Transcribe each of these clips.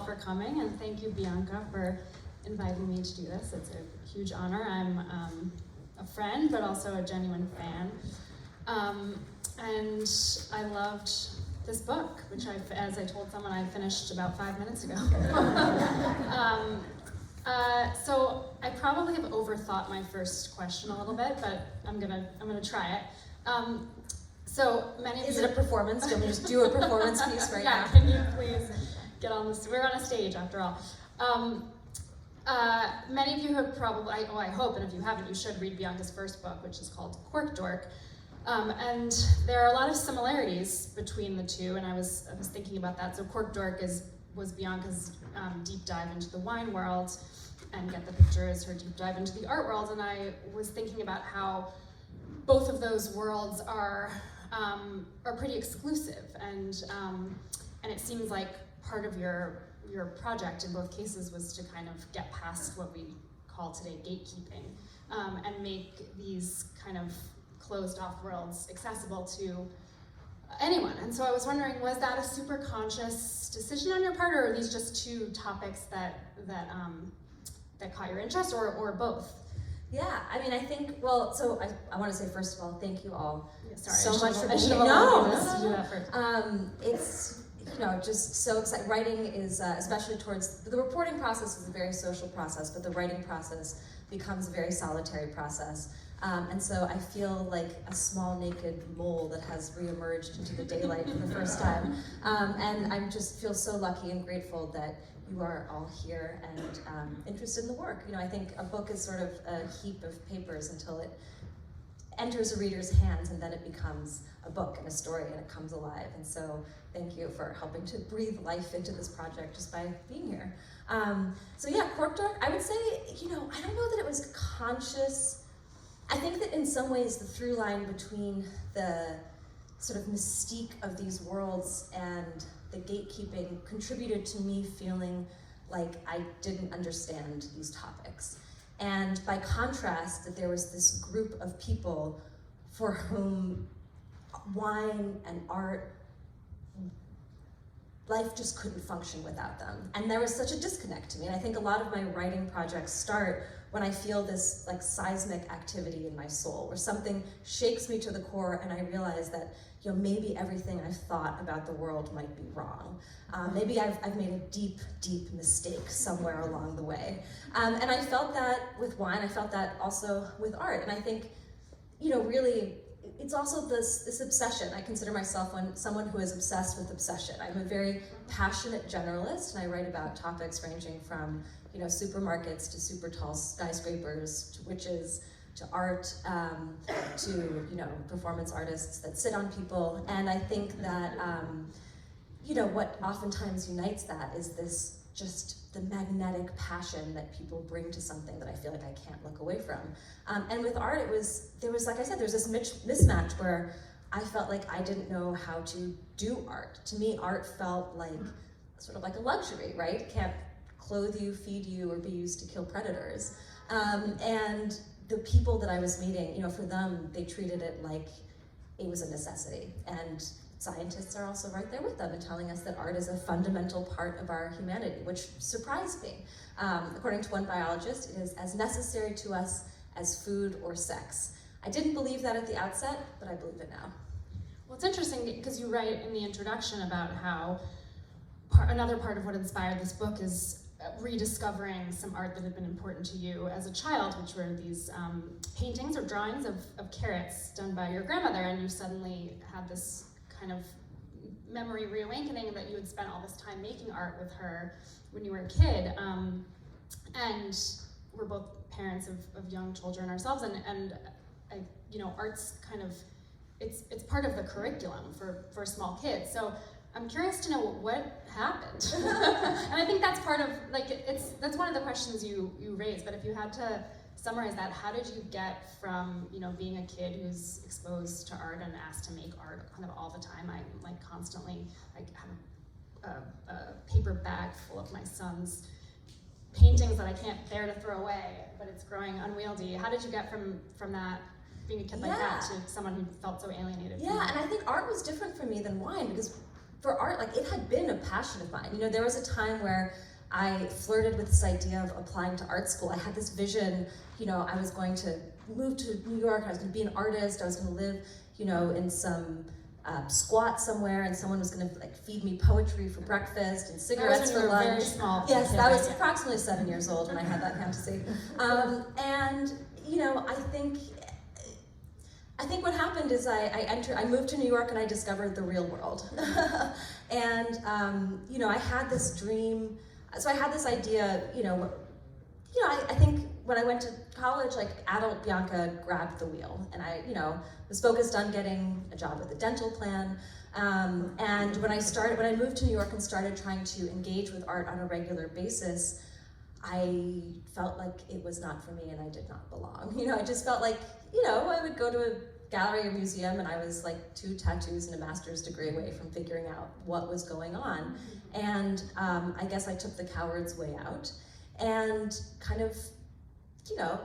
for coming, and thank you, Bianca, for inviting me to do this. It's a huge honor. I'm a friend, but also a genuine fan. And I loved this book, which as I told someone, I finished about 5 minutes ago. So I probably have overthought my first question a little bit, but I'm gonna try it. So many of you... Is it a performance? Do you want me to just do a performance piece right now? Yeah, can you please get on this? We're on a stage after all. Many of you have probably, I hope, and if you haven't, you should read Bianca's first book, which is called Cork Dork. And there are a lot of similarities between the two, and I was thinking about that. So Cork Dork was Bianca's deep dive into the wine world, and Get the Picture is her deep dive into the art world. And I was thinking about how both of those worlds are pretty exclusive, and it seems like part of your project in both cases was to kind of get past what we call today gatekeeping, and make these kind of closed off worlds accessible to anyone. And so I was wondering, was that a super conscious decision on your part, or are these just two topics that caught your interest, or both? Yeah, I mean, I think, well, so I want to say, first of all, thank you all so much for being here. It's, just so exciting. Writing is, especially towards, the reporting process is a very social process, but the writing process becomes a very solitary process. And so I feel like a small naked mole that has reemerged into the daylight for the first time. And I just feel so lucky and grateful that you are all here and interested in the work. I think a book is sort of a heap of papers until it enters a reader's hands, and then it becomes a book and a story, and it comes alive. And so thank you for helping to breathe life into this project just by being here. So yeah, Cork Dork, I would say, I don't know that it was conscious. I think that in some ways the through line between the sort of mystique of these worlds and the gatekeeping contributed to me feeling like I didn't understand these topics. And by contrast, that there was this group of people for whom wine and art, life just couldn't function without them. And there was such a disconnect to me. And I think a lot of my writing projects start when I feel this like seismic activity in my soul, where something shakes me to the core and I realize that maybe everything I've thought about the world might be wrong. Maybe I've made a deep, deep mistake somewhere along the way. And I felt that with wine, I felt that also with art. And I think, really, it's also this obsession. I consider myself someone who is obsessed with obsession. I'm a very passionate generalist, and I write about topics ranging from supermarkets to super tall skyscrapers to witches to art, to performance artists that sit on people. And I think that what oftentimes unites that is this just the magnetic passion that people bring to something that I feel like I can't look away from. And with art, there was like I said, there's this mismatch where I felt like I didn't know how to do art. To me, art felt like sort of like a luxury, right? It can't clothe you, feed you, or be used to kill predators. And the people that I was meeting, for them, they treated it like it was a necessity. And scientists are also right there with them and telling us that art is a fundamental part of our humanity, which surprised me. According to one biologist, it is as necessary to us as food or sex. I didn't believe that at the outset, but I believe it now. Well, it's interesting because you write in the introduction about how another part of what inspired this book is rediscovering some art that had been important to you as a child, which were these paintings or drawings of carrots done by your grandmother, and you suddenly had this kind of memory reawakening that you had spent all this time making art with her when you were a kid. And we're both parents of young children ourselves, and art's kind of, it's part of the curriculum for small kids. So I'm curious to know what happened. And I think that's part of, that's one of the questions you raised, but if you had to summarize that, how did you get from, being a kid who's exposed to art and asked to make art kind of all the time? I'm constantly, have a paper bag full of my son's paintings that I can't bear to throw away, but it's growing unwieldy. How did you get from that, being a kid like that, to someone who felt so alienated from and I think art was different for me than wine, because for art, like it had been a passion of mine. You know, there was a time where I flirted with this idea of applying to art school. I had this vision, you know, I was going to move to New York, I was gonna be an artist, I was gonna live, you know, in some squat somewhere, and someone was gonna like feed me poetry for breakfast and cigarettes for lunch. Very small. Yes, that was approximately 7 years old when I had that fantasy. And you know, I think what happened is I moved to New York and I discovered the real world. And you know, I had this dream. So I had this idea, I think when I went to college, like adult Bianca grabbed the wheel, and I, was focused on getting a job with a dental plan. And when I moved to New York and started trying to engage with art on a regular basis, I felt like it was not for me and I did not belong. I just felt like, I would go to a gallery or museum and I was like 2 tattoos and a master's degree away from figuring out what was going on. And I guess I took the coward's way out and kind of,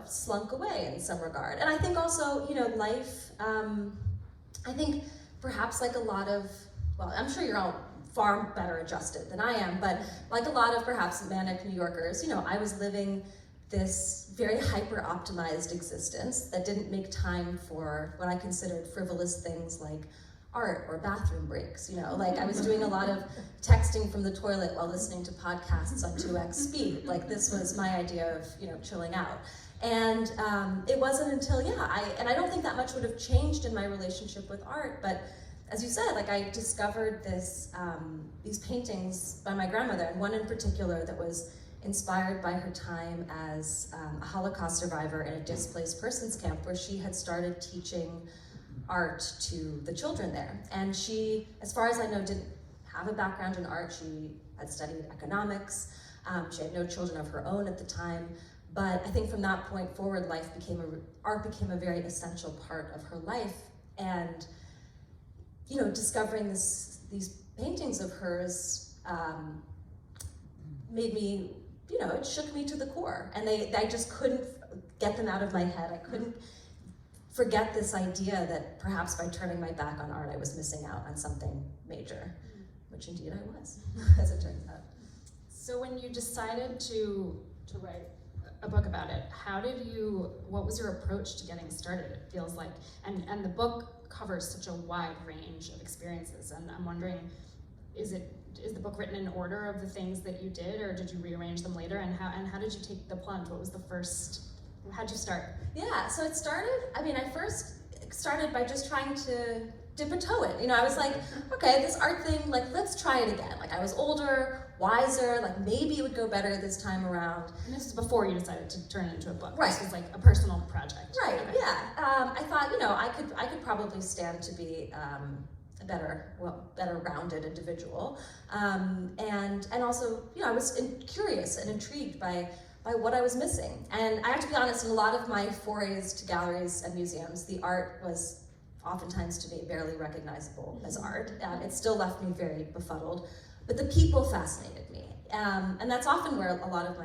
slunk away in some regard. And I think also, life, I think perhaps like a lot of, well, I'm sure you're all far better adjusted than I am, but like a lot of perhaps manic New Yorkers, I was living this very hyper-optimized existence that didn't make time for what I considered frivolous things like art or bathroom breaks, like I was doing a lot of texting from the toilet while listening to podcasts on 2x speed. Like this was my idea of, chilling out. And it wasn't until, I don't think that much would have changed in my relationship with art, but as you said, like I discovered these paintings by my grandmother, and one in particular that was inspired by her time as a Holocaust survivor in a displaced persons camp, where she had started teaching art to the children there. And she, as far as I know, didn't have a background in art. She had studied economics. She had no children of her own at the time. But I think from that point forward, art became a very essential part of her life. And discovering these paintings of hers made me, it shook me to the core. And I just couldn't get them out of my head. I couldn't forget this idea that perhaps by turning my back on art, I was missing out on something major, which indeed I was, as it turns out. So when you decided to write a book about it, what was your approach to getting started? It feels like, and the book covers such a wide range of experiences, and I'm wondering, is the book written in order of the things that you did, or did you rearrange them later, and how did you take the plunge? What was the first, how'd you start? Yeah, so it started, I first started by just trying to dip a toe in. I was like, okay, this art thing, like, let's try it again. Like, I was older, wiser, like, maybe it would go better this time around. And this is before you decided to turn it into a book. Right. This was like a personal project. Right, okay. Yeah. I thought, I could probably stand to be a better rounded individual. And also, I was curious and intrigued by what I was missing. And I have to be honest, in a lot of my forays to galleries and museums, the art was oftentimes to me barely recognizable as art. It still left me very befuddled, but the people fascinated me. And that's often where a lot of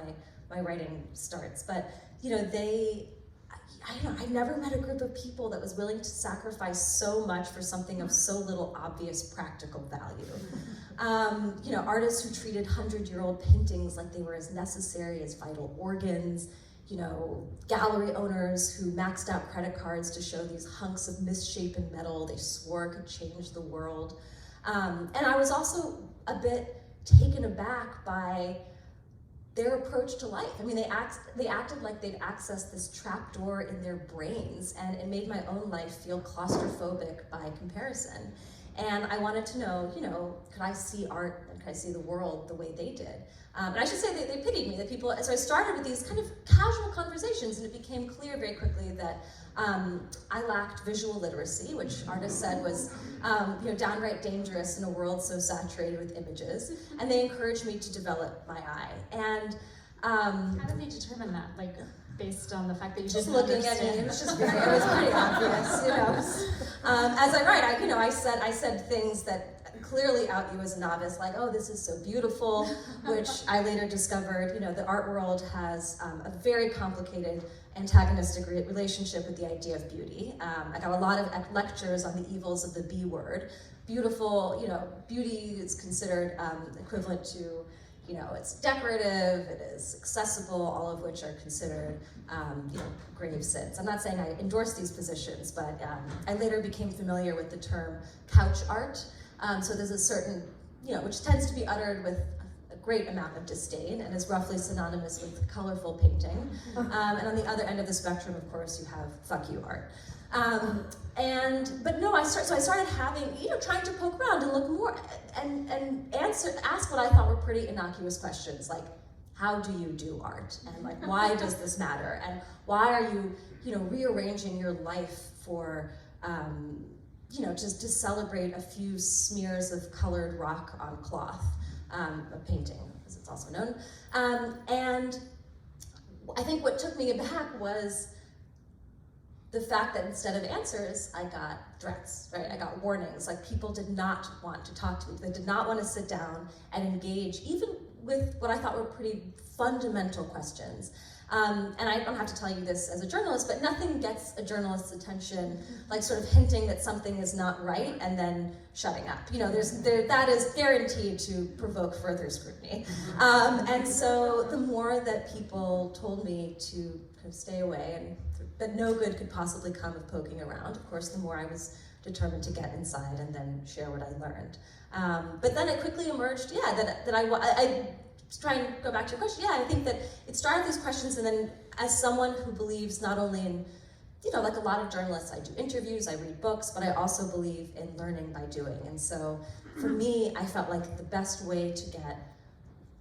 my writing starts. But, I never met a group of people that was willing to sacrifice so much for something of so little obvious practical value. Artists who treated 100-year-old paintings like they were as necessary as vital organs, gallery owners who maxed out credit cards to show these hunks of misshapen metal they swore could change the world. And I was also a bit taken aback by their approach to life. They acted like they'd accessed this trapdoor in their brains, and it made my own life feel claustrophobic by comparison. And I wanted to know, could I see art and could I see the world the way they did? And I should say they pitied me, the people. So I started with these kind of casual conversations, and it became clear very quickly that I lacked visual literacy, which artists said was downright dangerous in a world so saturated with images. And they encouraged me to develop my eye. And how did they determine that? Like, based on the fact that you just didn't looking at me, it was just it was pretty obvious, As I write, I said things that clearly out you as a novice, like, oh, this is so beautiful, which I later discovered, the art world has a very complicated antagonistic relationship with the idea of beauty. I got a lot of lectures on the evils of the B word. Beautiful, beauty is considered equivalent to, it's decorative, it is accessible, all of which are considered, grave sins. I'm not saying I endorse these positions, but I later became familiar with the term couch art. So there's a certain, which tends to be uttered with a great amount of disdain and is roughly synonymous with colorful painting. And on the other end of the spectrum, of course, you have fuck you art. But no, I started having, trying to poke around and look more and ask what I thought were pretty innocuous questions, like, how do you do art? And like, why does this matter? And why are you, rearranging your life for, just to celebrate a few smears of colored rock on cloth, a painting, as it's also known. And I think what took me aback was the fact that instead of answers, I got threats, right? I got warnings, like people did not want to talk to me. They did not want to sit down and engage, even with what I thought were pretty fundamental questions. And I don't have to tell you this as a journalist, but nothing gets a journalist's attention like sort of hinting that something is not right and then shutting up. That is guaranteed to provoke further scrutiny. And so the more that people told me to kind of stay away and that no good could possibly come of poking around, of course, the more I was determined to get inside and then share what I learned. But then it quickly emerged, that I try and go back to your question. I think that it started with these questions, and then as someone who believes not only in, like a lot of journalists, I do interviews, I read books, but I also believe in learning by doing. And so for me, I felt like the best way to get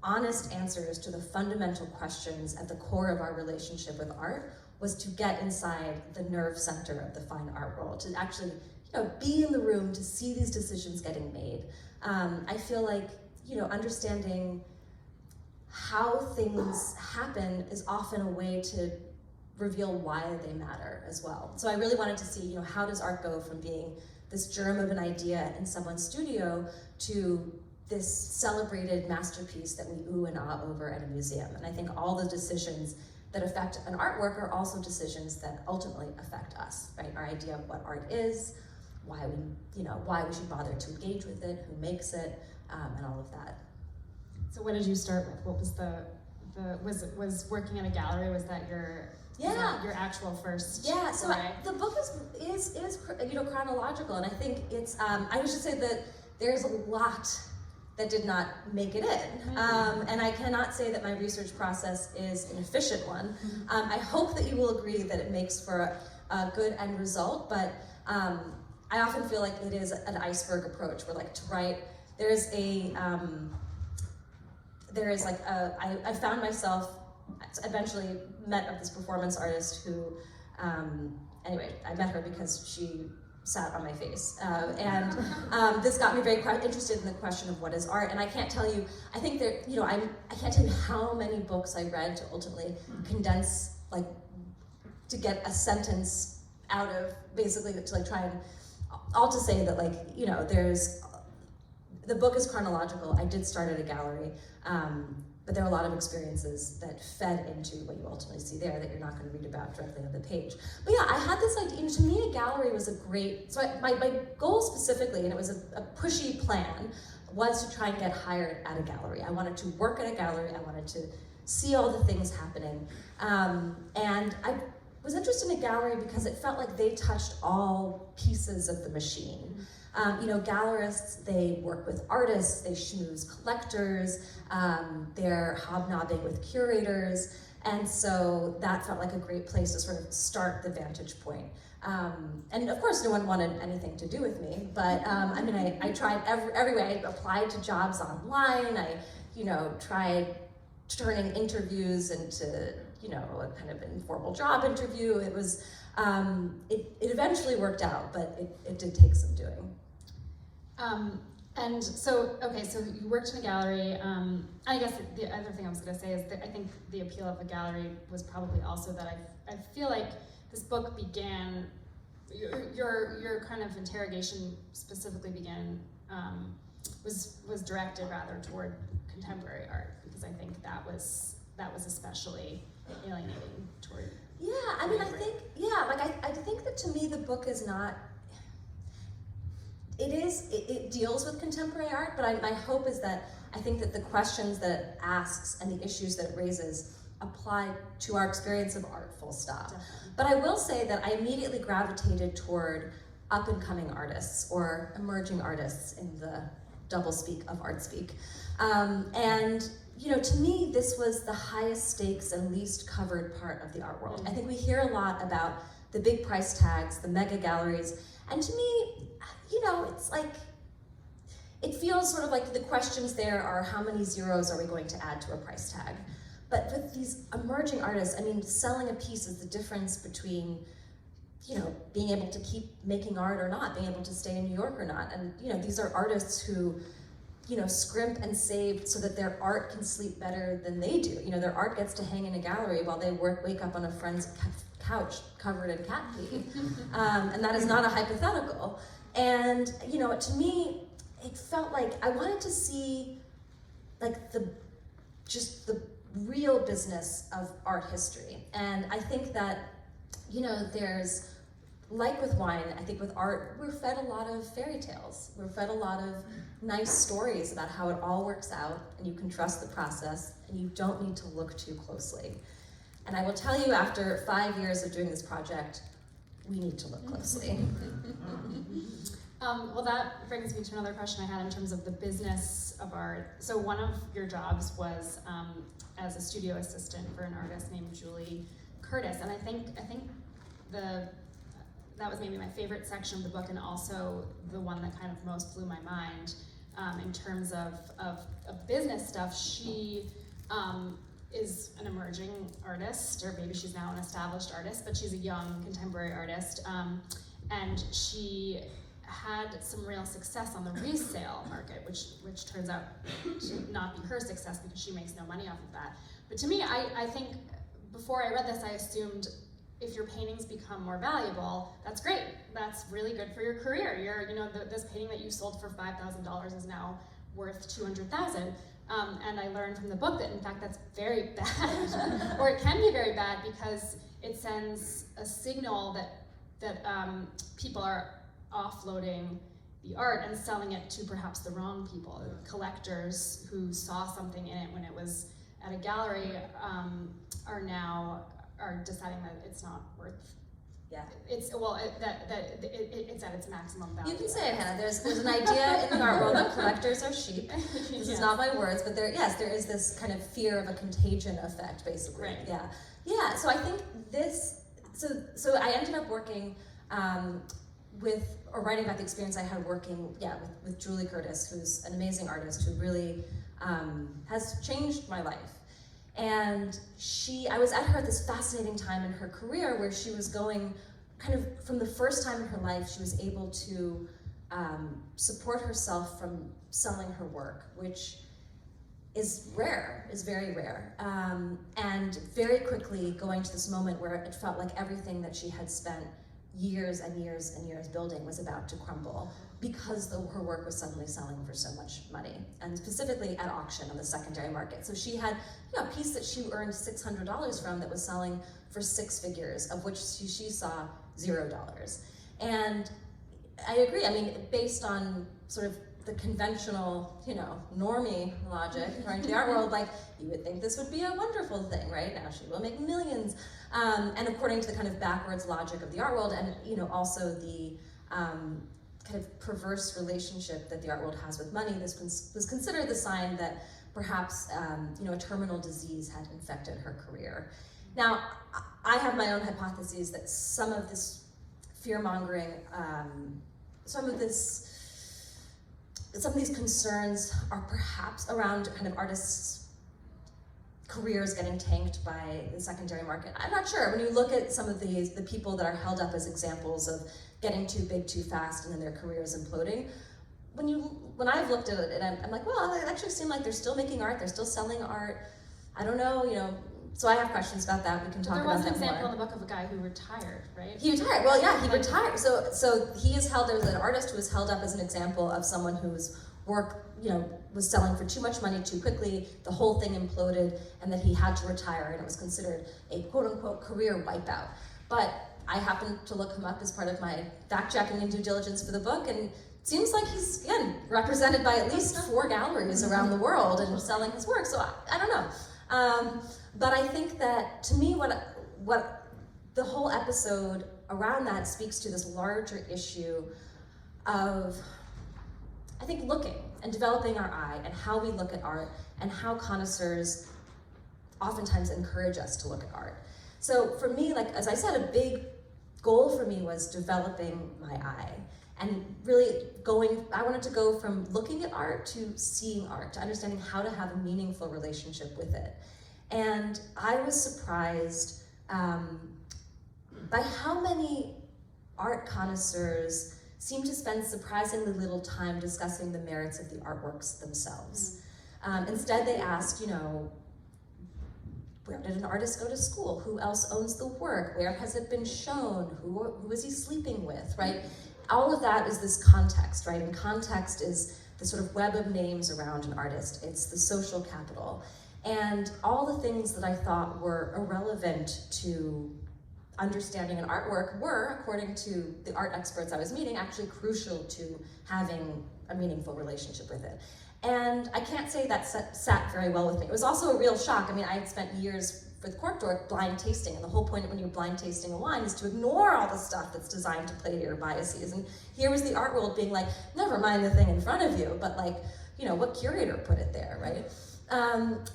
honest answers to the fundamental questions at the core of our relationship with art was to get inside the nerve center of the fine art world, to actually, be in the room, to see these decisions getting made. I feel like, understanding how things happen is often a way to reveal why they matter as well. So I really wanted to see, how does art go from being this germ of an idea in someone's studio to this celebrated masterpiece that we ooh and ah over at a museum. And I think all the decisions that affect an artwork are also decisions that ultimately affect us, right? Our idea of what art is, why we should bother to engage with it, who makes it, and all of that. So what did you start with? What was was working in a gallery, was that your actual first? Yeah, so the book is chronological, and I think it's, I would just say that there's a lot that did not make it in. And I cannot say that my research process is an efficient one. I hope that you will agree that it makes for a good end result, but I often feel like it is an iceberg approach, where like to write, I found myself, eventually met this performance artist who, anyway, I met her because she sat on my face. This got me very interested in the question of what is art. And I can't tell you, I think that, I can't tell you how many books I read to ultimately condense, like, to get a sentence out of, basically, to like try and, all to say that, like, the book is chronological. I did start at a gallery, but there are a lot of experiences that fed into what you ultimately see there that you're not going to read about directly on the page. But yeah, I had this idea, to me a gallery was a great, so my goal specifically, and it was a pushy plan, was to try and get hired at a gallery. I wanted to work at a gallery, I wanted to see all the things happening. And I was interested in a gallery because it felt like they touched all pieces of the machine. Gallerists, they work with artists, they schmooze collectors, they're hobnobbing with curators, and so that felt like a great place to sort of start the vantage point. And of course, no one wanted anything to do with me, but I tried every way. I applied to jobs online, I tried turning interviews into a kind of informal job interview. It was, it eventually worked out, but it did take some doing. And so you worked in a gallery. I guess the other thing I was going to say is that I think the appeal of a gallery was probably also that I feel like this book began, your kind of interrogation specifically began, was directed rather toward contemporary art, because I think that was especially alienating toward Yeah, I mean, I think that to me the book is not, it deals with contemporary art, but my hope is that I think that the questions that it asks and the issues that it raises apply to our experience of art, full stop. Definitely. But I will say that I immediately gravitated toward up-and-coming artists or emerging artists in the double speak of art speak. And you know, to me, this was the highest stakes and least covered part of the art world. I think we hear a lot about the big price tags, the mega galleries, and to me, you know, it's like, it feels sort of like the questions there are how many zeros are we going to add to a price tag? But with these emerging artists, I mean, selling a piece is the difference between, you know, being able to keep making art or not, being able to stay in New York or not. And, you know, these are artists who, you know, scrimp and save so that their art can sleep better than they do. You know, their art gets to hang in a gallery while they wake up on a friend's couch covered in cat pee. And that is not a hypothetical. And, you know, to me, it felt like I wanted to see like the real business of art history. And I think that, you know, there's, like with wine, I think with art, we're fed a lot of fairy tales. We're fed a lot of nice stories about how it all works out and you can trust the process and you don't need to look too closely. And I will tell you, after 5 years of doing this project, we need to look closely. Well, that brings me to another question I had in terms of the business of art. So one of your jobs was as a studio assistant for an artist named Julie Curtis, and I think that was maybe my favorite section of the book, and also the one that kind of most blew my mind in terms of business stuff. She is an emerging artist, or maybe she's now an established artist, but she's a young contemporary artist, and she had some real success on the resale market, which turns out to not be her success because she makes no money off of that. But to me, I think before I read this, I assumed if your paintings become more valuable, that's great. That's really good for your career. This painting that you sold for $5,000 is now worth $200,000. And I learned from the book that in fact that's very bad, or it can be very bad because it sends a signal that people are offloading the art and selling it to perhaps the wrong people. Collectors who saw something in it when it was at a gallery are deciding that it's not worth. Yeah. It's it's at its maximum value. You can say it, Hannah. There's an idea in the art world that collectors are sheep. This is not my words, but there is this kind of fear of a contagion effect, basically. Right. Yeah. Yeah. So I think this. So I ended up working writing about the experience I had working, with Julie Curtis, who's an amazing artist who really has changed my life. And I was at her at this fascinating time in her career where she was going kind of from the first time in her life, she was able to support herself from selling her work, which is very rare. And very quickly going to this moment where it felt like everything that she had spent years and years and years building was about to crumble because her work was suddenly selling for so much money, and specifically at auction on the secondary market. So she had a piece that she earned $600 from that was selling for 6 figures, of which she saw $0. And I agree, I mean, based on sort of the conventional, normie logic, according to the art world, like, you would think this would be a wonderful thing, right? Now she will make millions. And according to the kind of backwards logic of the art world, and also the kind of perverse relationship that the art world has with money, this was considered the sign that perhaps a terminal disease had infected her career. Now, I have my own hypotheses that some of this fear-mongering, some of these concerns are perhaps around kind of artists' careers getting tanked by the secondary market. I'm not sure. When you look at some of the people that are held up as examples of getting too big too fast and then their careers imploding, when I've looked at it, I'm like, well, they actually seem like they're still making art, they're still selling art. I don't know, so I have questions about that. We can talk about that more. There was an example in the book of a guy who retired, right? He retired. Well, yeah, he retired. So he is held, there was an artist who was held up as an example of someone who was work, was selling for too much money too quickly, the whole thing imploded, and that he had to retire, and it was considered a quote-unquote career wipeout. But I happened to look him up as part of my fact-checking and due diligence for the book, and it seems like he's, again, represented by at least 4 galleries around the world and selling his work, so I don't know. But I think that, to me, what the whole episode around that speaks to this larger issue of, I think, looking and developing our eye and how we look at art and how connoisseurs oftentimes encourage us to look at art. So for me, like, as I said, a big goal for me was developing my eye and really I wanted to go from looking at art to seeing art, to understanding how to have a meaningful relationship with it. And I was surprised by how many art connoisseurs seem to spend surprisingly little time discussing the merits of the artworks themselves. Instead, they asked, where did an artist go to school? Who else owns the work? Where has it been shown? Who is he sleeping with, right? All of that is this context, right? And context is the sort of web of names around an artist. It's the social capital. And all the things that I thought were irrelevant to understanding an artwork were, according to the art experts I was meeting, actually crucial to having a meaningful relationship with it. And I can't say that sat very well with me. It was also a real shock. I mean, I had spent years with Cork Dork blind tasting, and the whole point of when you're blind tasting a wine is to ignore all the stuff that's designed to play to your biases. And here was the art world being like, never mind the thing in front of you, but like, what curator put it there, right?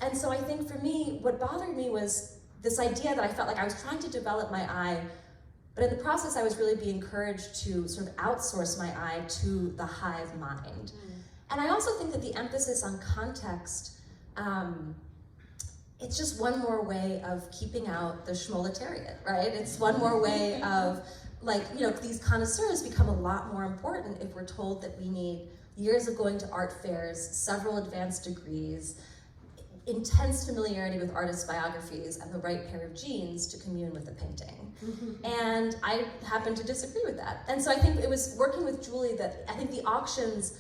And so I think for me, what bothered me was this idea that I felt like I was trying to develop my eye, but in the process I was really being encouraged to sort of outsource my eye to the hive mind. And I also think that the emphasis on context, it's just one more way of keeping out the schmoletariat, right? It's one more way of, these connoisseurs become a lot more important if we're told that we need years of going to art fairs, several advanced degrees, intense familiarity with artists' biographies, and the right pair of jeans to commune with the painting. And I happen to disagree with that. And so I think it was working with Julie that I think the auctions,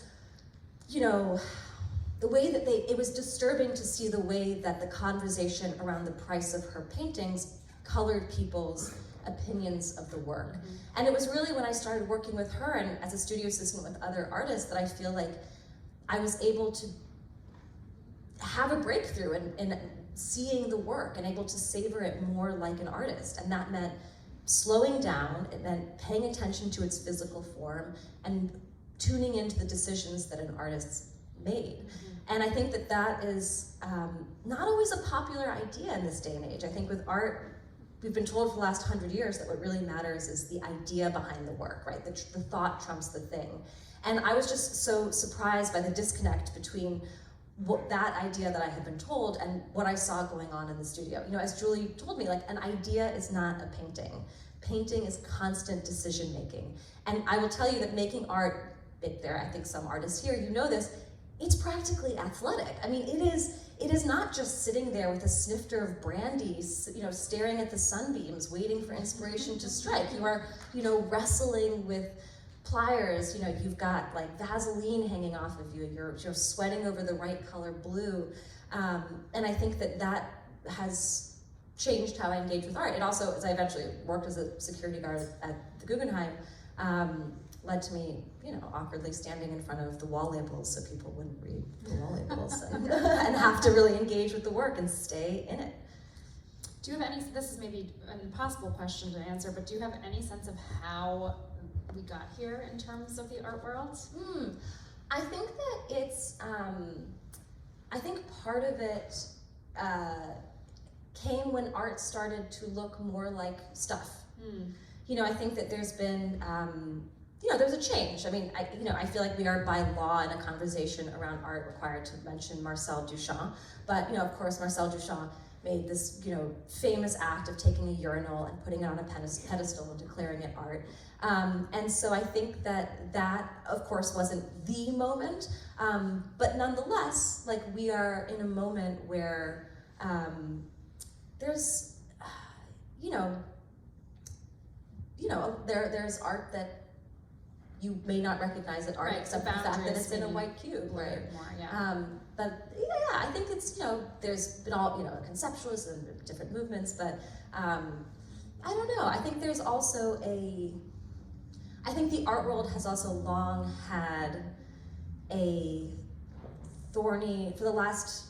the way that it was disturbing to see the way that the conversation around the price of her paintings colored people's opinions of the work. And it was really when I started working with her and as a studio assistant with other artists that I feel like I was able to have a breakthrough in seeing the work and able to savor it more like an artist. And that meant slowing down, it meant paying attention to its physical form and tuning into the decisions that an artist made. And I think that that is not always a popular idea in this day and age. I think with art, we've been told for the last 100 years that what really matters is the idea behind the work, right? The thought trumps the thing. And I was just so surprised by the disconnect between that idea that I had been told and what I saw going on in the studio. As Julie told me, an idea is not a painting. Painting is constant decision making. And I will tell you that making art, I think some artists here, this, it's practically athletic. I mean, it is not just sitting there with a snifter of brandy, staring at the sunbeams, waiting for inspiration to strike. You are, wrestling with pliers, you've got Vaseline hanging off of you, you're sweating over the right color blue. And I think that has changed how I engage with art. It also, as I eventually worked as a security guard at the Guggenheim, led to me, awkwardly standing in front of the wall labels so people wouldn't read the wall labels and have to really engage with the work and stay in it. Do you have any, this is maybe an impossible question to answer, but do you have any sense of how we got here in terms of the art world? I think that it's, I think part of it came when art started to look more like stuff. I think that there's been, there's a change. I mean, I feel like we are by law in a conversation around art required to mention Marcel Duchamp, but of course Marcel Duchamp made this, famous act of taking a urinal and putting it on a pedestal and declaring it art. And so I think that of course wasn't the moment, but nonetheless, we are in a moment where there's, there's art that you may not recognize it art, right, except for the fact that it's in a white cube, right? More, yeah. But yeah, I think it's, there's been all, conceptualists and different movements, but I don't know. I think there's also I think the art world has also long had a thorny, for the last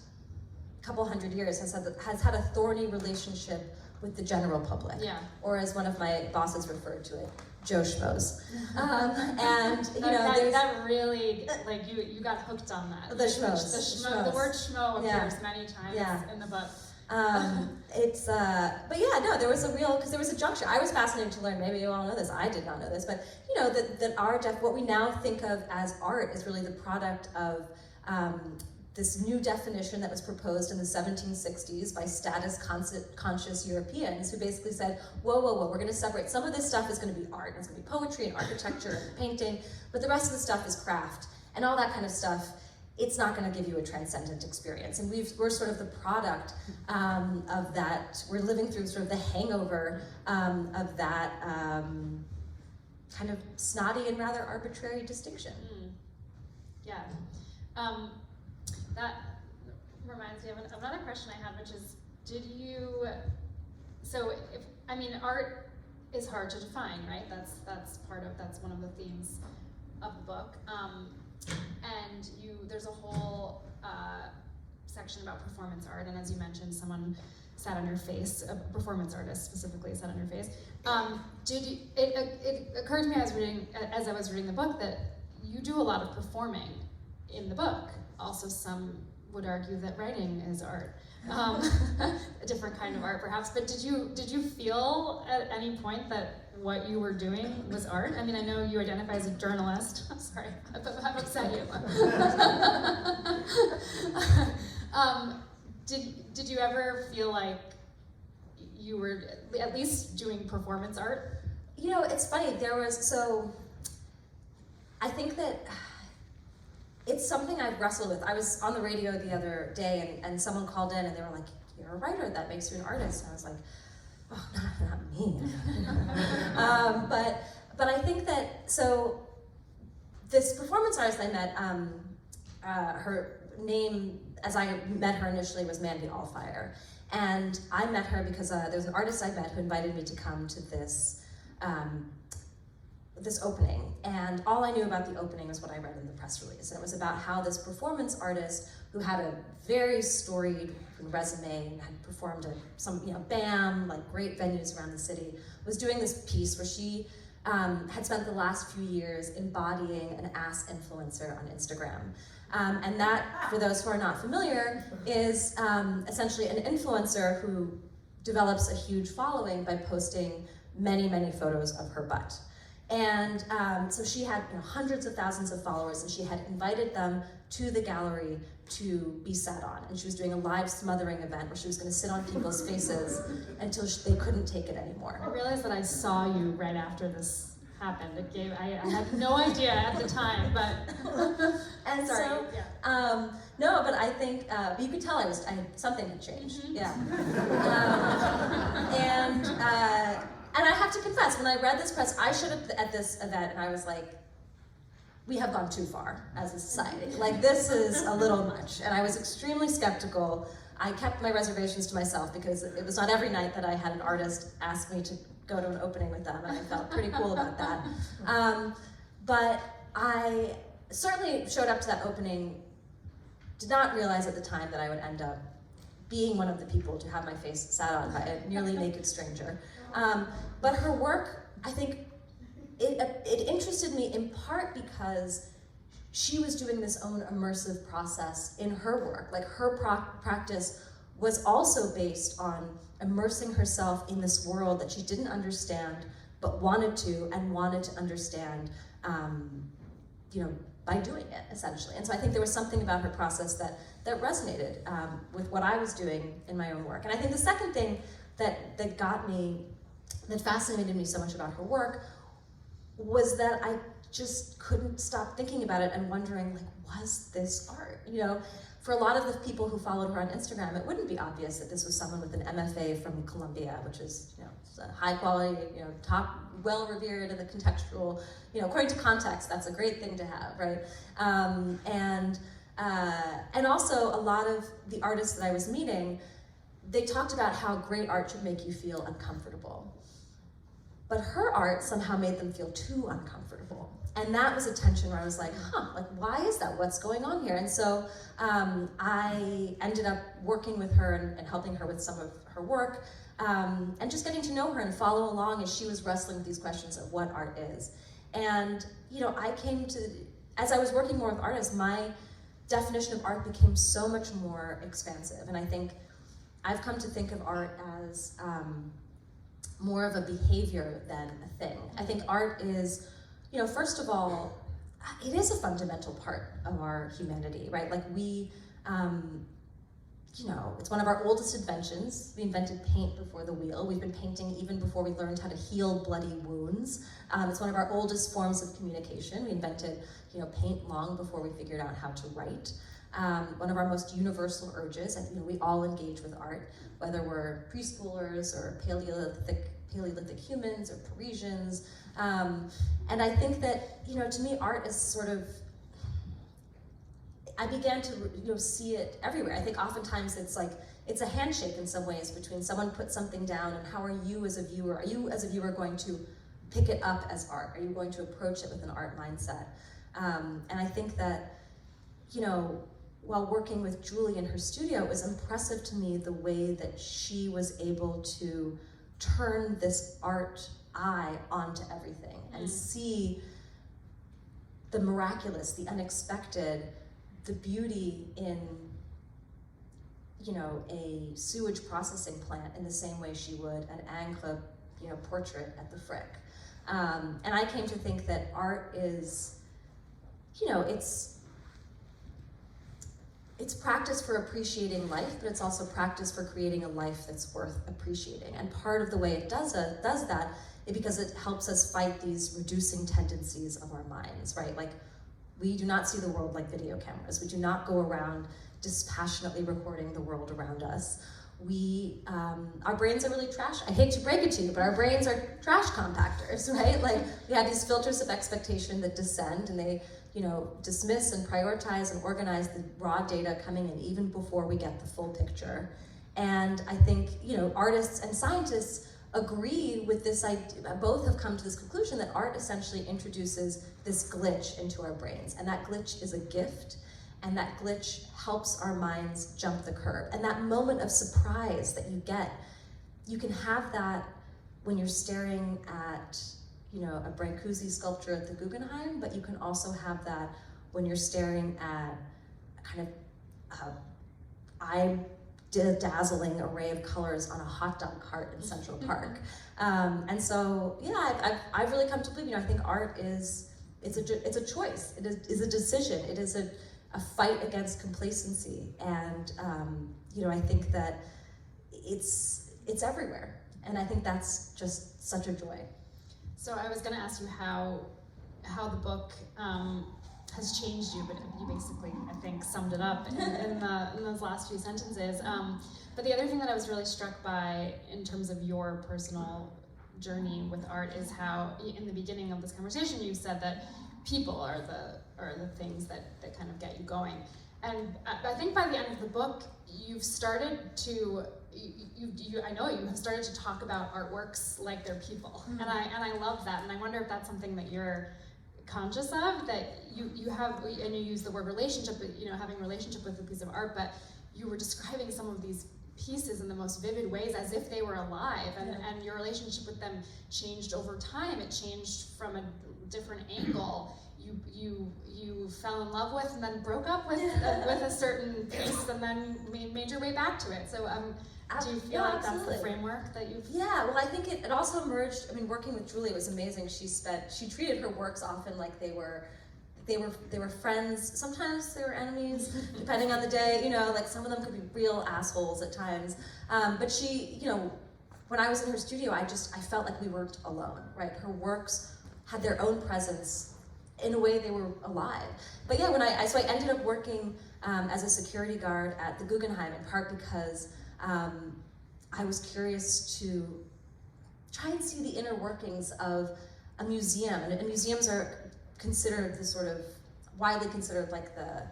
couple hundred years, has had a thorny relationship with the general public. Yeah. Or as one of my bosses referred to it, Joe Schmoes. And that really, like, you got hooked on that. The Schmoes. The word schmo appears many times in the book. But yeah, no, there was because there was a juncture. I was fascinated to learn, maybe you all know this, I did not know this, but that what we now think of as art is really the product of this new definition that was proposed in the 1760s by status-conscious Europeans who basically said, whoa, we're going to separate. Some of this stuff is going to be art, and it's going to be poetry and architecture and painting, but the rest of the stuff is craft, and all that kind of stuff. It's not going to give you a transcendent experience. And we're sort of the product of that. We're living through sort of the hangover of that kind of snotty and rather arbitrary distinction. Yeah. That reminds me of another question I had, which is, art is hard to define, right? That's one of the themes of the book. And there's a whole section about performance art, and as you mentioned, someone sat on your face, a performance artist specifically sat on your face. It occurred to me as I was reading the book that you do a lot of performing in the book. Also, some would argue that writing is art, a different kind of art perhaps. But did you feel at any point that what you were doing was art? I mean, I know you identify as a journalist. I'm sorry, I've upset you. Did you ever feel like you were at least doing performance art? It's funny, I think that it's something I've wrestled with. I was on the radio the other day and someone called in and they were like, "You're a writer, that makes you an artist." And I was like, "Oh, not me." But I think that, this performance artist I met, her name, as I met her initially, was Mandy Allfire. And I met her because there was an artist I met who invited me to come to this opening, and all I knew about the opening was what I read in the press release, and it was about how this performance artist who had a very storied resume and had performed at some, BAM, like great venues around the city, was doing this piece where she had spent the last few years embodying an ass influencer on Instagram. And that, for those who are not familiar, is essentially an influencer who develops a huge following by posting many, many photos of her butt. And so she had hundreds of thousands of followers, and she had invited them to the gallery to be sat on. And she was doing a live smothering event where she was going to sit on people's faces until they couldn't take it anymore. I realized that I saw you right after this happened. I had no idea at the time, but and sorry. So, yeah. No, but I think you could tell something had changed. Mm-hmm. Yeah. And I have to confess, when I read this press, I showed up at this event and I was like, we have gone too far as a society. Like, this is a little much. And I was extremely skeptical. I kept my reservations to myself because it was not every night that I had an artist ask me to go to an opening with them, and I felt pretty cool about that. But I certainly showed up to that opening, did not realize at the time that I would end up being one of the people to have my face sat on by a nearly naked stranger. But her work, I think, it interested me in part because she was doing this own immersive process in her work. Like, her practice was also based on immersing herself in this world that she didn't understand, but wanted to understand, by doing it, essentially. And so I think there was something about her process that resonated with what I was doing in my own work. And I think the second thing that fascinated me so much about her work was that just couldn't stop thinking about it and wondering, like, was this art? You know, for a lot of the people who followed her on Instagram, it wouldn't be obvious that this was someone with an MFA from Columbia, which is, you know, a high quality, you know, top, well revered in the contextual, you know, according to context, that's a great thing to have, right? And also a lot of the artists that I was meeting, they talked about how great art should make you feel uncomfortable. But her art somehow made them feel too uncomfortable. And that was a tension where I was like, like, why is that? What's going on here? And so I ended up working with her and helping her with some of her work, and just getting to know her and follow along as she was wrestling with these questions of what art is. And, you know, I came to, as I was working more with artists, my definition of art became so much more expansive. And I think I've come to think of art as more of a behavior than a thing. I think art is, you know, first of all, it is a fundamental part of our humanity, right? Like we, you know, it's one of our oldest inventions. We invented paint before the wheel. We've been painting even before we learned how to heal bloody wounds. It's one of our oldest forms of communication. We invented, you know, paint long before we figured out how to write. One of our most universal urges, and you know, we all engage with art, whether we're preschoolers or Paleolithic humans or Parisians. And I think that, you know, to me, art is sort of, I began to, you know, see it everywhere. I think oftentimes it's like, it's a handshake in some ways between someone put something down and how are you as a viewer? Are you as a viewer going to pick it up as art? Are you going to approach it with an art mindset? And I think that, you know, while working with Julie in her studio, it was impressive to me the way that she was able to turn this art eye onto everything and see the miraculous, the unexpected, the beauty in, you know, a sewage processing plant in the same way she would an Ingres, you know, portrait at the Frick. And I came to think that art is, you know, it's practice for appreciating life, but it's also practice for creating a life that's worth appreciating. And part of the way it does that is because it helps us fight these reducing tendencies of our minds, right? Like, we do not see the world like video cameras. We do not go around dispassionately recording the world around us. Our brains are really trash. I hate to break it to you, but our brains are trash compactors, right? Like, we have these filters of expectation that descend and they, you know, dismiss and prioritize and organize the raw data coming in even before we get the full picture. And I think, you know, artists and scientists agree with this idea, both have come to this conclusion that art essentially introduces this glitch into our brains. And that glitch is a gift, and that glitch helps our minds jump the curve. And that moment of surprise that you get, you can have that when you're staring at, you know, a Brancusi sculpture at the Guggenheim, but you can also have that when you're staring at a kind of eye-dazzling array of colors on a hot dog cart in Central Park. And so, yeah, I've really come to believe, you know, I think art it's a choice. It is a decision. It is a fight against complacency. And, you know, I think that it's everywhere. And I think that's just such a joy. So I was going to ask you how the book has changed you, but you basically, I think, summed it up in those last few sentences. But the other thing that I was really struck by in terms of your personal journey with art is how, in the beginning of this conversation, you said that people are the things that kind of get you going. And I think by the end of the book, you've started to, I know you have started to talk about artworks like they're people. Mm-hmm. And I love that. And I wonder if that's something that you're conscious of, that you have, and you use the word relationship, you know, having a relationship with a piece of art, but you were describing some of these pieces in the most vivid ways as if they were alive, and your relationship with them changed over time. It changed from a different angle. You fell in love with and then broke up with a certain piece and then made your way back to it. So do you feel like that's the framework that you've... Yeah, well, I think it also emerged, I mean, working with Julie was amazing. She treated her works often like they were friends. Sometimes they were enemies, depending on the day. You know, like some of them could be real assholes at times. But she, you know, when I was in her studio, I felt like we weren't alone, right? Her works had their own presence in a way they were alive. But yeah, so I ended up working as a security guard at the Guggenheim, in part because I was curious to try and see the inner workings of a museum. And museums are considered the sort of, widely considered like the,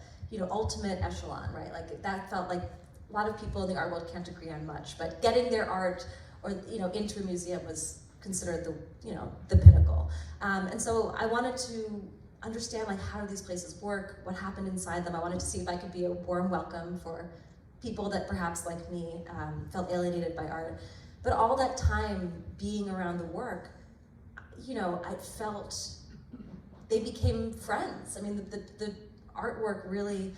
ultimate echelon, right? Like that felt like a lot of people in the art world can't agree on much, but getting their art or, into a museum was considered the pinnacle. And so I wanted to understand like how do these places work, what happened inside them. I wanted to see if I could be a warm welcome for people that perhaps like me felt alienated by art. But all that time being around the work, I felt they became friends. I mean, the artwork really,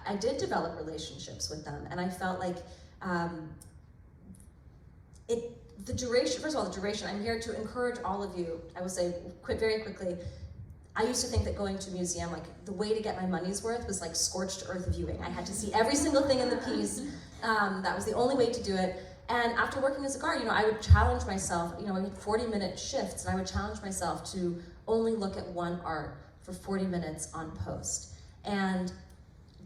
I did develop relationships with them, and I felt like the duration, first of all, the duration, I'm here to encourage all of you, I will say very quickly, I used to think that going to a museum, like the way to get my money's worth was like scorched earth viewing. I had to see every single thing in the piece. That was the only way to do it. And after working as a guard, I would challenge myself, I had 40-minute shifts, and I would challenge myself to only look at one art for 40 minutes on post. And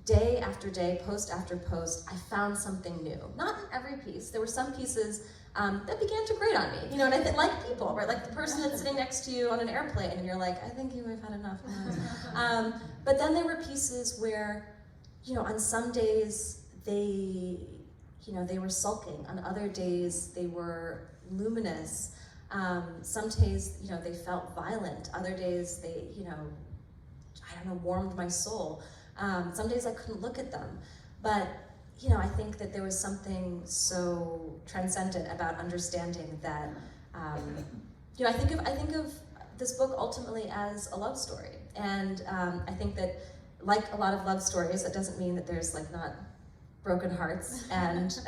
day after day, post after post, I found something new. Not in every piece. There were some pieces that began to grate on me, and I think like people, right? Like the person that's sitting next to you on an airplane, and you're like, I think you've had enough now. But then there were pieces where, on some days they were sulking. On other days they were luminous. Some days, they felt violent. Other days they, warmed my soul. Some days I couldn't look at them, but I think that there was something so transcendent about understanding that, I think of this book ultimately as a love story. And I think that, like a lot of love stories, that doesn't mean that there's like not broken hearts and,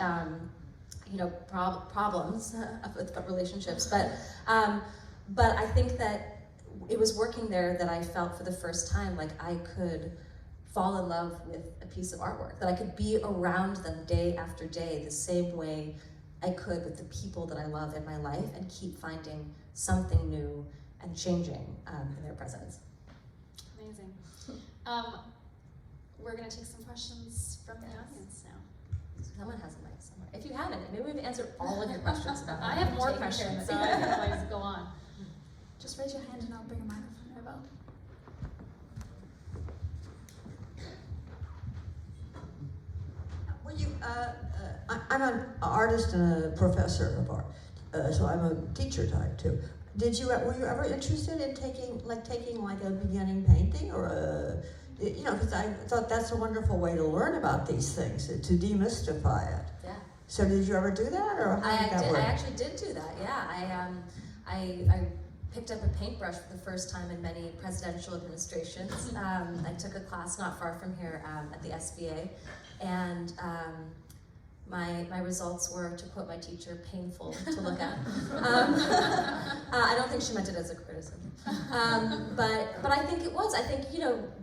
problems with relationships. But I think that it was working there that I felt for the first time like I could fall in love with a piece of artwork, that I could be around them day after day the same way I could with the people that I love in my life, and keep finding something new and changing in their presence. Amazing. We're going to take some questions from the audience now. Someone has a mic somewhere. If you have any, maybe we've answered all of your questions about I have more questions, so I can always go on. Just raise your hand and I'll bring a microphone over. I'm an artist and a professor of art, so I'm a teacher type too. Were you ever interested in taking like a beginning painting or a, because I thought that's a wonderful way to learn about these things, to demystify it. Yeah. So did you ever do that, or how did that work? I actually did do that. Yeah, I picked up a paintbrush for the first time in many presidential administrations. I took a class not far from here at the SVA, and my results were, to quote my teacher, painful to look at. I don't think she meant it as a criticism, but I think it was. I think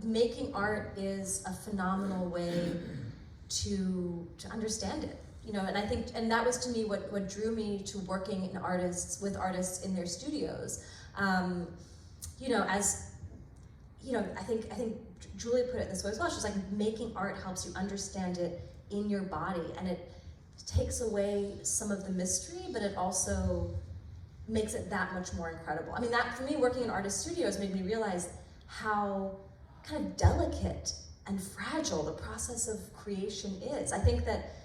making art is a phenomenal way to understand it. And I think, and that was to me what drew me to working with artists in their studios. I think Julie put it this way as well. She's like, making art helps you understand it in your body, and it takes away some of the mystery, but it also makes it that much more incredible. I mean, that for me, working in artist studios made me realize how kind of delicate and fragile the process of creation is. I think that,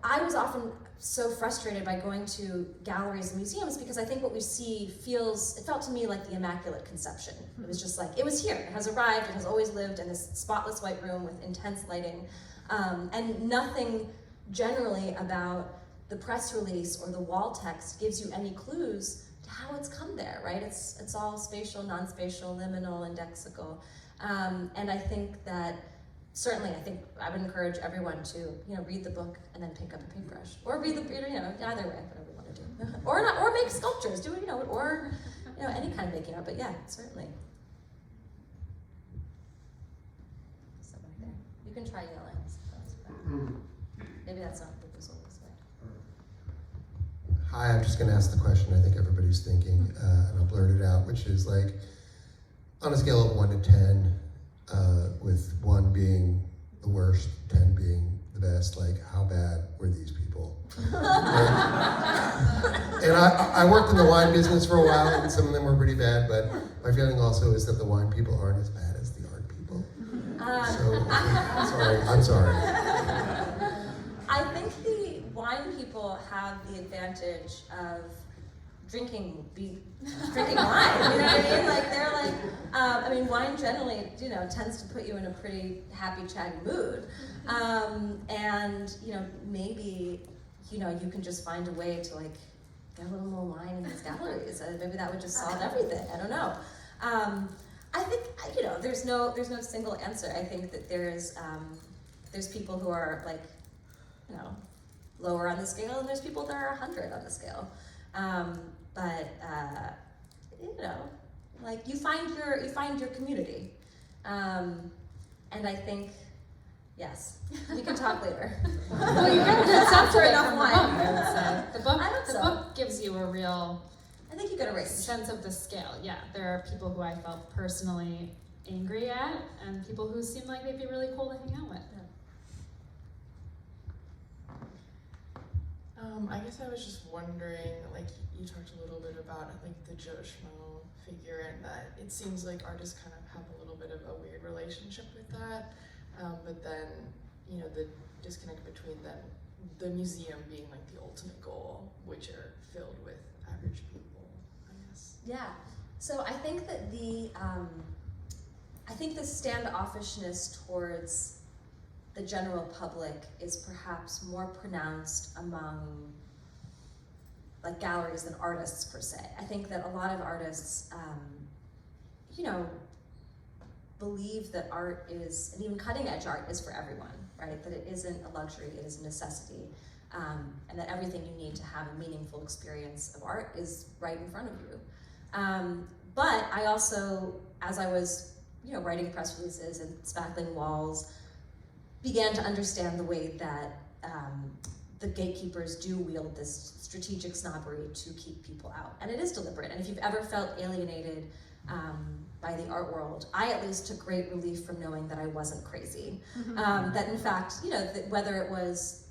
I was often so frustrated by going to galleries and museums, because I think what we see it felt to me like the Immaculate Conception. It was just like, it was here, it has arrived, it has always lived in this spotless white room with intense lighting, and nothing generally about the press release or the wall text gives you any clues to how it's come there, right? It's all spatial, non-spatial, liminal, indexical, and I think that certainly, I would encourage everyone to, read the book and then pick up a paintbrush, or read the, either way, whatever you want to do, or not, or make sculptures, do or any kind of making art. But yeah, certainly. Someone there, you can try yelling. Maybe that's not the Rizzoli's way. Hi, I'm just going to ask the question I think everybody's thinking, and I'll blurt it out, which is like, On a scale of 1 to 10, with 1 being the worst, 10 being the best, like how bad were these people? And I worked in the wine business for a while, and some of them were pretty bad, but my feeling also is that the wine people aren't as bad as the art people. So, I'm sorry. I think the wine people have the advantage of drinking wine, you know what I mean? Like they're like, wine generally, tends to put you in a pretty happy, chatty mood. And, maybe, you can just find a way to like get a little more wine in these galleries. Maybe that would just solve everything, I don't know. I think, there's no single answer. I think that there's people who are like, lower on the scale, and there's people that are 100 on the scale. Like you find your community, and I think, yes, we can talk later. Well, you get a good sense of it enough from wine. the book, I would say. The so. book gives you a real I think you get a range. sense of the scale. Yeah, there are people who I felt personally angry at, and people who seem like they'd be really cool to hang out with. I guess I was just wondering, like, you talked a little bit about, like, the Joe Schmo figure, and that it seems like artists kind of have a little bit of a weird relationship with that, but then, the disconnect between them, the museum being, like, the ultimate goal, which are filled with average people, I guess. Yeah, so I think that the standoffishness towards the general public is perhaps more pronounced among like galleries than artists per se. I think that a lot of artists, believe that art is, and even cutting edge art is for everyone, right? That it isn't a luxury, it is a necessity. And that everything you need to have a meaningful experience of art is right in front of you. But I also, as I was, writing press releases and spackling walls, began to understand the way that the gatekeepers do wield this strategic snobbery to keep people out. And it is deliberate. And if you've ever felt alienated by the art world, I at least took great relief from knowing that I wasn't crazy. That in fact, that whether it was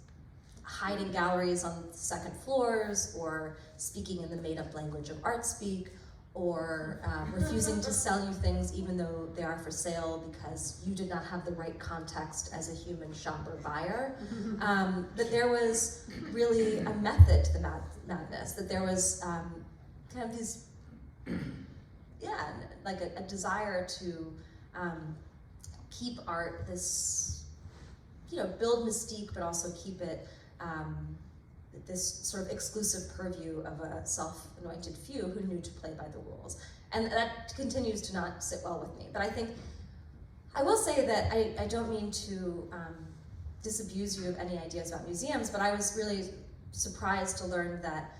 hiding galleries on second floors, or speaking in the made-up language of art speak, or refusing to sell you things even though they are for sale because you did not have the right context as a human shopper buyer. That there was really a method to the madness, that there was kind of these, like a desire to keep art this, build mystique, but also keep it this sort of exclusive purview of a self-anointed few who knew to play by the rules. And that continues to not sit well with me. But I will say that I don't mean to disabuse you of any ideas about museums, but I was really surprised to learn that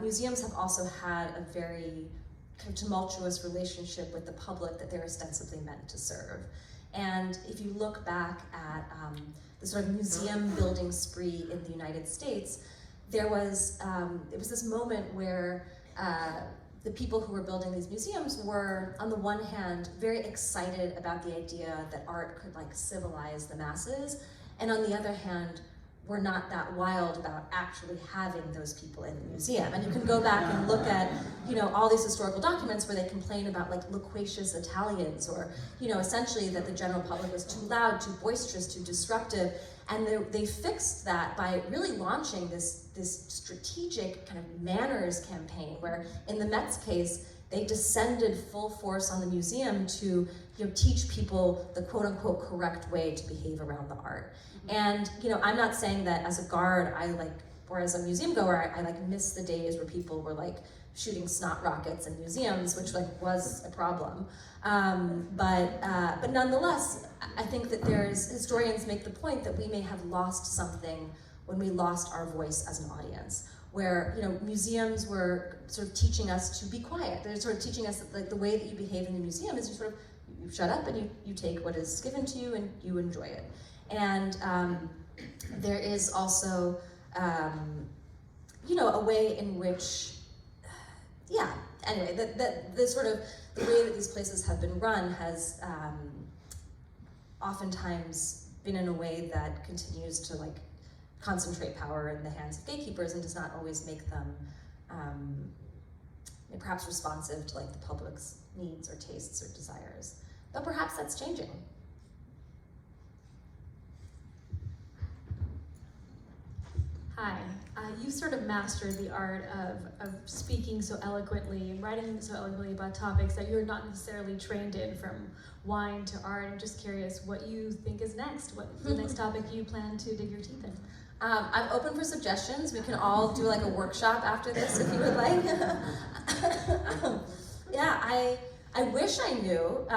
museums have also had a very kind of tumultuous relationship with the public that they're ostensibly meant to serve. And if you look back at the sort of museum building spree in the United States, it was this moment where the people who were building these museums were, on the one hand, very excited about the idea that art could like civilize the masses, and on the other hand, were not that wild about actually having those people in the museum. And you can go back and look at, all these historical documents where they complain about like loquacious Italians, or, essentially that the general public was too loud, too boisterous, too disruptive. And they fixed that by really launching this strategic kind of manners campaign, where in the Met's case, they descended full force on the museum to teach people the quote unquote correct way to behave around the art. And I'm not saying that as a guard, or as a museum goer, I miss the days where people were like shooting snot rockets in museums, which was a problem. But nonetheless, I think that historians make the point that we may have lost something when we lost our voice as an audience, where museums were sort of teaching us to be quiet. They're sort of teaching us that the way that you behave in the museum is you shut up and you take what is given to you and you enjoy it. And there is also, a way in which, anyway, the sort of the way that these places have been run has oftentimes been in a way that continues to like concentrate power in the hands of gatekeepers and does not always make them perhaps responsive to like the public's needs or tastes or desires. But perhaps that's changing. Hi, you sort of mastered the art of speaking so eloquently and writing so eloquently about topics that you're not necessarily trained in, from wine to art. I'm just curious what you think is next. What's the next topic you plan to dig your teeth in? I'm open for suggestions. We can all do like a workshop after this if you would like. Yeah, I wish I knew.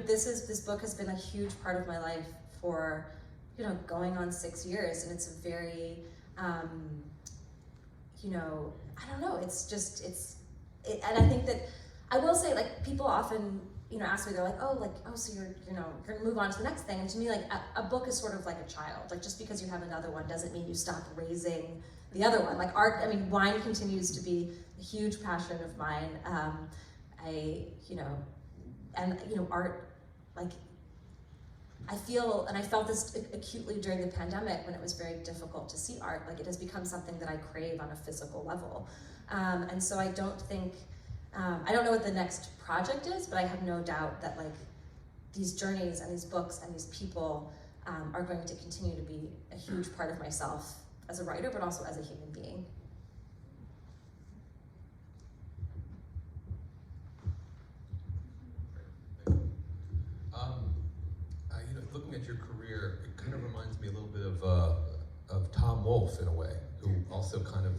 This book has been a huge part of my life for, going on 6 years, and it's a very, I don't know. And I think that I will say, like, people often, ask me, they're like, so you're gonna move on to the next thing. And to me, like, a book is sort of like a child. Like, just because you have another one doesn't mean you stop raising the other one. Like wine continues to be a huge passion of mine. Art, like, I feel, and I felt this acutely during the pandemic when it was very difficult to see art. Like, it has become something that I crave on a physical level. And so I don't think, I don't know what the next project is, but I have no doubt that like these journeys and these books and these people are going to continue to be a huge part of myself as a writer, but also as a human being. Looking at your career, it kind of reminds me a little bit of Tom Wolfe in a way, who also kind of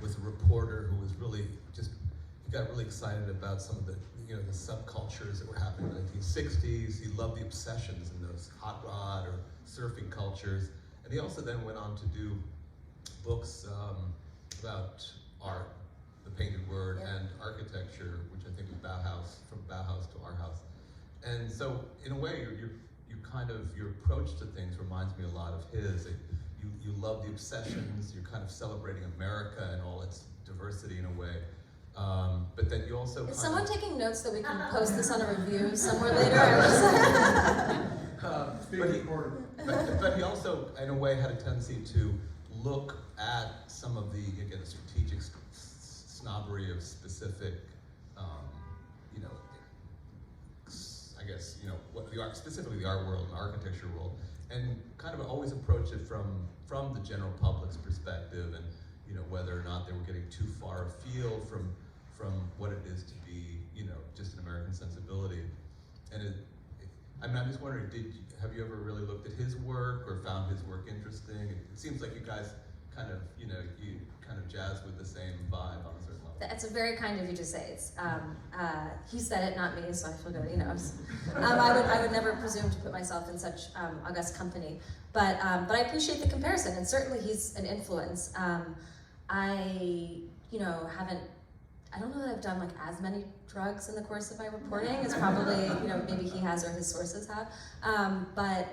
was a reporter who was really he got really excited about some of the the subcultures that were happening in the 1960s. He loved the obsessions in those hot rod or surfing cultures, and he also then went on to do books about art, the painted word, and architecture, which I think was Bauhaus, from Bauhaus to our house. And so, in a way, your approach to things reminds me a lot of his. You love the obsessions, you're kind of celebrating America and all its diversity in a way. But then you also Is someone taking notes that we can post this on a review somewhere later? But he also, in a way, had a tendency to look at some of the, again, the strategic snobbery of specific, I guess, what the art, specifically the art world and architecture world, and kind of always approach it from the general public's perspective, and whether or not they were getting too far afield from what it is to be, just an American sensibility. And I'm just wondering, have you ever really looked at his work or found his work interesting? It seems like you guys kind of, you kind of jazz with the same vibe on a certain level. That's a very kind of you to say. It's, he said it, not me, so I feel good. I would never presume to put myself in such august company, but I appreciate the comparison, and certainly he's an influence. I don't know that I've done like as many drugs in the course of my reporting as probably maybe he has or his sources have, but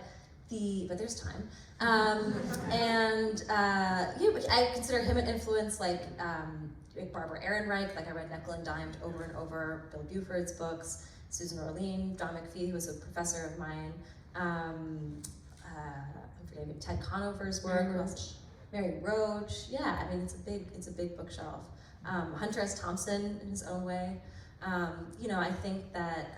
there's time. I consider him an influence, like Barbara Ehrenreich. Like, I read Nickel and Dimed over and over, Bill Buford's books, Susan Orlean, John McPhee, who was a professor of mine. I'm forgetting Ted Conover's work. Mary Roach. Yeah, I mean, it's a big bookshelf. Hunter S. Thompson in his own way. I think that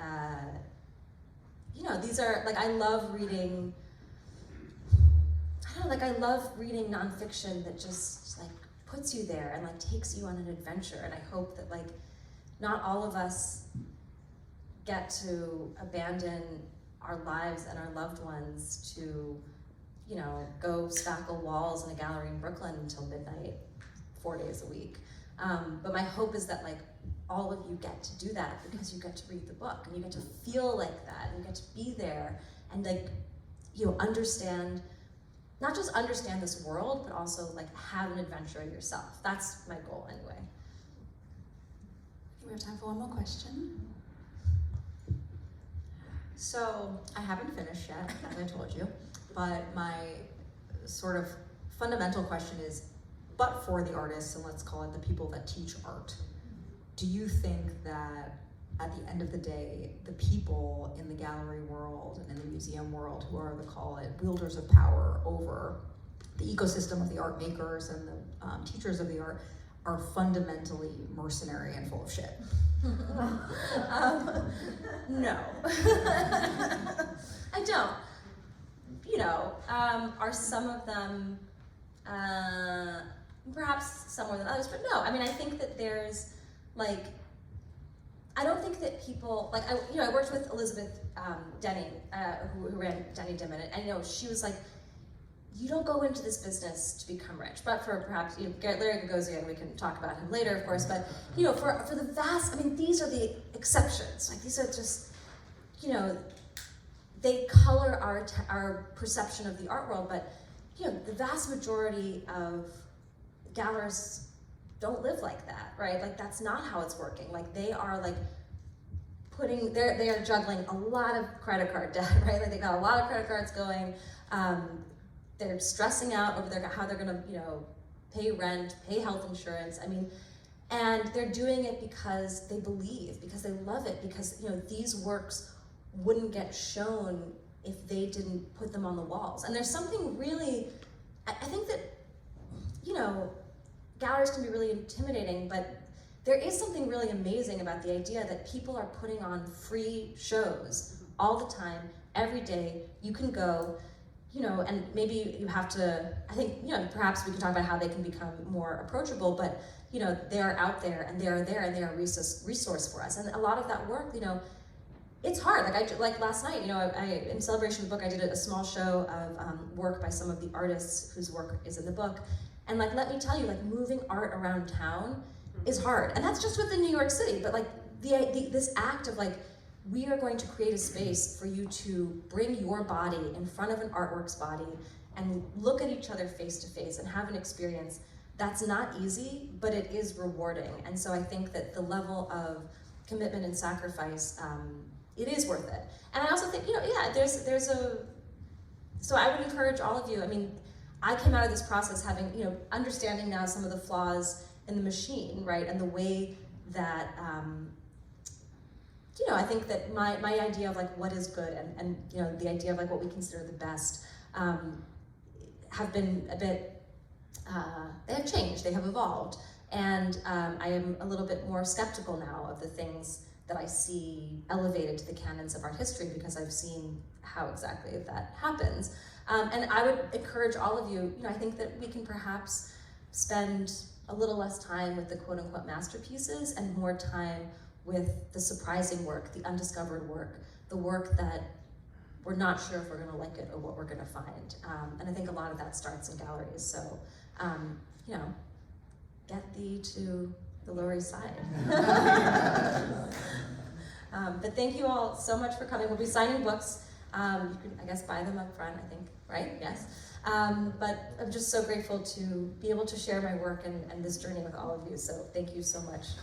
these are, like, I love reading nonfiction that just like puts you there and like takes you on an adventure. And I hope that like not all of us get to abandon our lives and our loved ones to, go spackle walls in a gallery in Brooklyn until midnight, 4 days a week. But my hope is that like all of you get to do that because you get to read the book and you get to feel like that and you get to be there and like, understand, not just understand this world, but also like have an adventure yourself. That's my goal anyway. We have time for one more question. So I haven't finished yet, as I told you, but my sort of fundamental question is, but for the artists, and let's call it the people that teach art, do you think that at the end of the day, the people in the gallery world and in the museum world who are, call it, wielders of power over the ecosystem of the art makers and the teachers of the art are fundamentally mercenary and full of shit? No. I don't. You know, are some of them, perhaps some more than others, but no. I mean, I think that there's, like, I don't think that people, like, I worked with Elizabeth Denny, who ran Denny Dimon, and she was like, you don't go into this business to become rich, but for perhaps, Larry Gagosian, we can talk about him later, of course, but, for the vast, I mean, these are the exceptions. Like, these are just, they color our perception of the art world, but, the vast majority of gallerists don't live like that, right? Like, that's not how it's working. Like, they are, like, they are juggling a lot of credit card debt, right? Like, they got a lot of credit cards going. They're stressing out over how they're gonna, pay rent, pay health insurance. I mean, and they're doing it because they believe, because they love it, because, these works wouldn't get shown if they didn't put them on the walls. And there's something really, I think that, galleries can be really intimidating, but there is something really amazing about the idea that people are putting on free shows all the time, every day. You can go, and maybe you have to, I think, perhaps we can talk about how they can become more approachable, but, they are out there and they are there and they are a resource for us. And a lot of that work, it's hard. Like last night, in celebration of the book, I did a small show of work by some of the artists whose work is in the book. And let me tell you, moving art around town is hard. And that's just within New York City, but this act of we are going to create a space for you to bring your body in front of an artwork's body and look at each other face to face and have an experience. That's not easy, but it is rewarding. And so I think that the level of commitment and sacrifice, it is worth it. And I also think, so I would encourage all of you, I mean, I came out of this process having, understanding now some of the flaws in the machine, right? And the way that, I think that my idea of what is good and the idea of what we consider the best have been a bit, they have changed, they have evolved. And I am a little bit more skeptical now of the things that I see elevated to the canons of art history, because I've seen how exactly that happens. And I would encourage all of you, I think that we can perhaps spend a little less time with the quote-unquote masterpieces and more time with the surprising work, the undiscovered work, the work that we're not sure if we're gonna like it or what we're gonna find. And I think a lot of that starts in galleries. So, get thee to the Lower East Side. But thank you all so much for coming. We'll be signing books. You can, I guess, buy them up front, I think, right? Yes. But I'm just so grateful to be able to share my work and this journey with all of you. So thank you so much.